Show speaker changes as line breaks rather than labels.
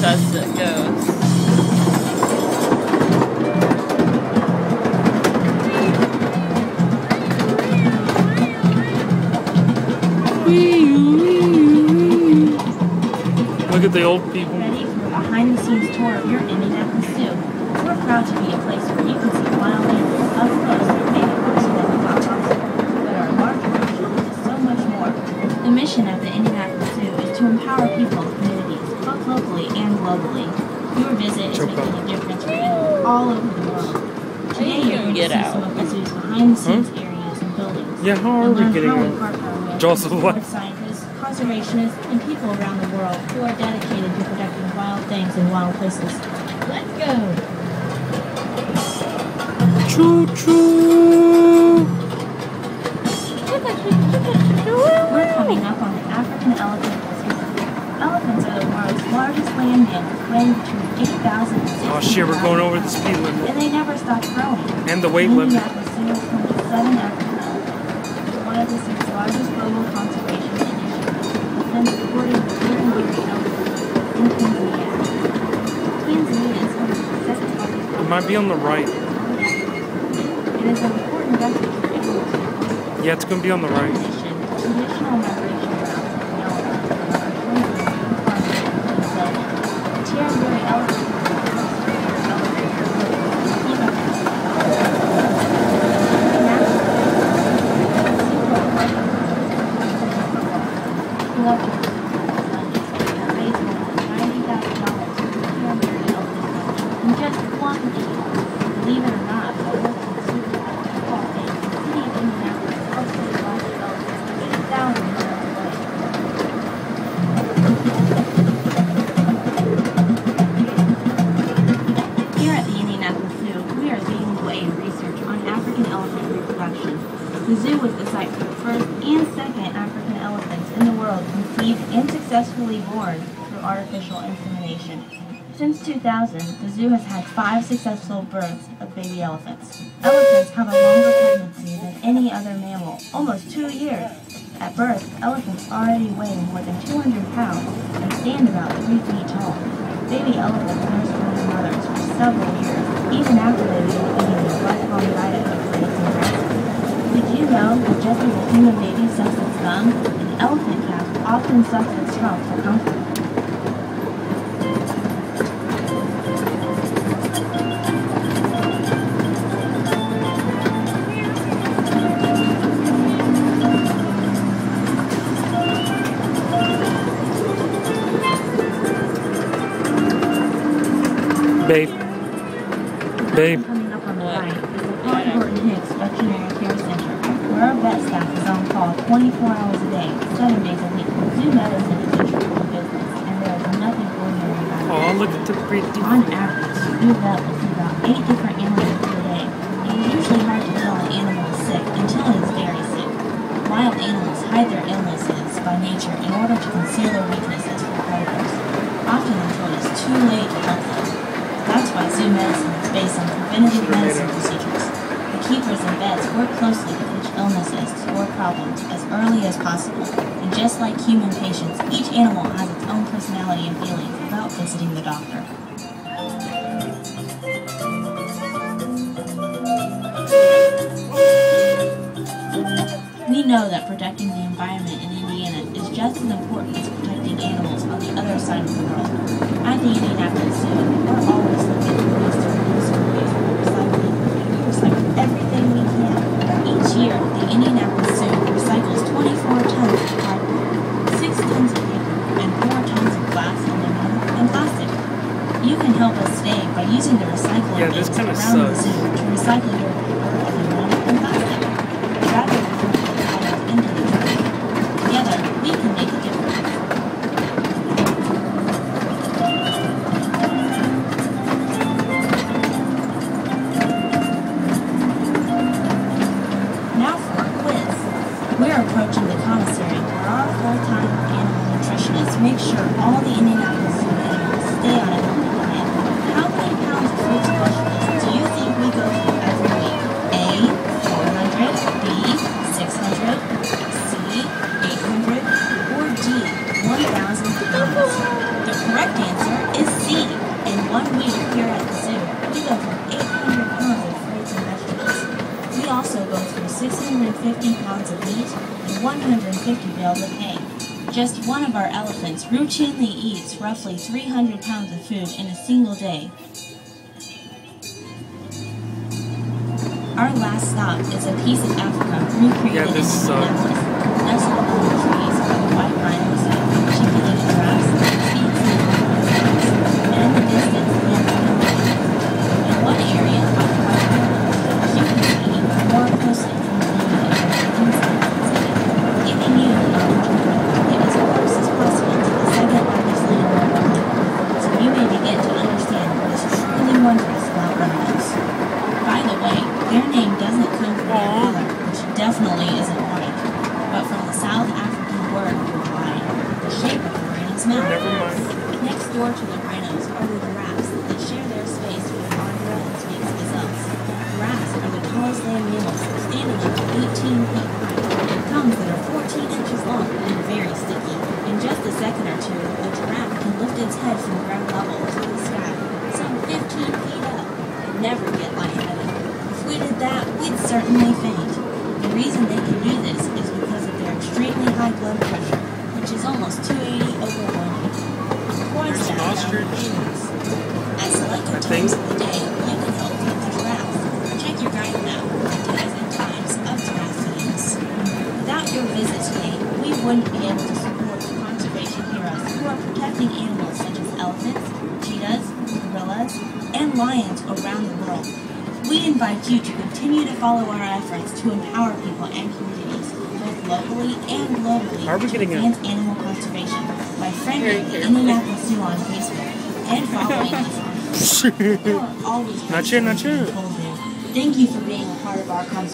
as it goes.
Look at the old people.
Ready for a behind-the-scenes tour of your Indianapolis Zoo. We're proud to be a place where you can see wild animals up close and maybe personal foxes. But our larger mission is so much more. The mission of the Indianapolis Zoo is to empower people and communities, both locally and globally. Your visit is making a difference for animals all over the world. Today you're going to see some of the zoo's behind-the-scenes areas and buildings.
Yeah, how are we getting
out?
Jaws of life.
Scientists, conservationists, and people around the world who are dedicated to protecting wild things and wild places. Let's go!
Choo-choo!
We're coming up on the African elephant casino. Elephants are the world's largest land mammals, weighing between 8,000 and 60,000
Oh shit, we're going over the speed limit.
and they never stop growing.
And the weight limit.
Indianapolis Zoo is home to 7 African elephants. It's one of the 6 largest global conservation initiatives, and supporting the legendary elephants in Tanzania. Tanzania is one of the 7 largest.
It might be on the right.
It is an important refuge for animals.
Yeah, it's going to be on the right.
In addition, traditional migration routes of the elephants are Tianjin elephant. The zoo was the site for the first and second African elephants in the world conceived and successfully born through artificial insemination. Since 2000, the zoo has had 5 successful births of baby elephants. Elephants have a longer pregnancy than any other mammal, almost 2 years. At birth, elephants already weigh more than 200 pounds and stand about 3 feet tall. Baby elephants nurse from their mothers for several years, even after they begin eating a lifelong diet of grains and grasses. Did you know that just as a human baby sucks its thumb, an elephant calf often sucks its trunk for comfort?
Babe.
Coming up on the right is the Paul Horton Hicks Veterinary Care Center, where our vet staff is on call 24 hours a day, 7 days a week. Zoo medicine is a true business, and there is nothing ordinary about it.
Oh, look at the pretty.
On average, Zoo vet will see about 8 different animals per day. It is usually hard to tell an animal is sick until it is very sick. Wild animals hide their illnesses by nature in order to conceal their weaknesses from predators, often until it is too late to help them. That's why zoo medicine is based on preventative medicine procedures. The keepers and vets work closely to catch illnesses or problems as early as possible. And just like human patients, each animal has its own personality and feelings about visiting the doctor. We know that protecting the environment in Indiana is just as important as protecting animals on the other side of the world. At the Indianapolis Zoo, we're always looking for ways to reduce our waste from recycling. We recycle everything we can. Each year, the Indianapolis Zoo recycles 24 tons of cardboard, 6 tons of paper, and 4 tons of glass, aluminum, and plastic. You can help us save by using the recycling bins around the zoo to recycle your paper, aluminum, and plastic. Rather than putting items into the trash, together we can make a difference. Now for a quiz. We're approaching the commissary where our full-time animal nutritionists make sure all the Indianapolis Zoo animals stay on a healthy diet. How many pounds of fruits and vegetables do you think we go through every week? A, 1 week here at the zoo, we go through 800 pounds of fruits and vegetables. We also go through 650 pounds of meat and 150 bales of hay. Just one of our elephants routinely eats roughly 300 pounds of food in a single day. Our last stop is a piece of Africa recreated in Indianapolis. Nestled among the trees are the white rhinos, articulated giraffes, speeds and and in the distance the African lion. In one area occupied by elephants, you can see more closely from the limited inside the city, giving you the knowledge of it as close as possible to the second largest land in the world, so you may begin to understand what is truly wondrous about rhinos. By the way, their name doesn't come from their color, which definitely isn't white, but from the South African word for lion, the shape of the rhino's mouth.
Never mind.
Next door to the rhinos are the giraffes that share their space with Andra and Snake's gazelles. Giraffes are the tallest land mammals, standing up to 18 feet high, with tongues that are 14 inches long and very sticky. In just a second or two, a giraffe can lift its head from ground level to the sky, some 15 feet up, and never get lightheaded. If we did that, we'd certainly faint. The reason they can do this is because of their extremely high blood pressure, which is almost 280 over 180.
There's an ostrich.
At selected times of the day, you can help feed the giraffes. Check your guide map for days and times of giraffe feedings. Without your visit today, we wouldn't be able to support the conservation heroes who are protecting animals such as elephants, cheetahs, gorillas, and lions around the world. We invite you to continue to follow our efforts to empower people and communities, both locally and globally, to advance animal conservation by friending the Indianapolis Zoo on Facebook and following us on Twitter. Not yet. Thank you for being a part of our conservation.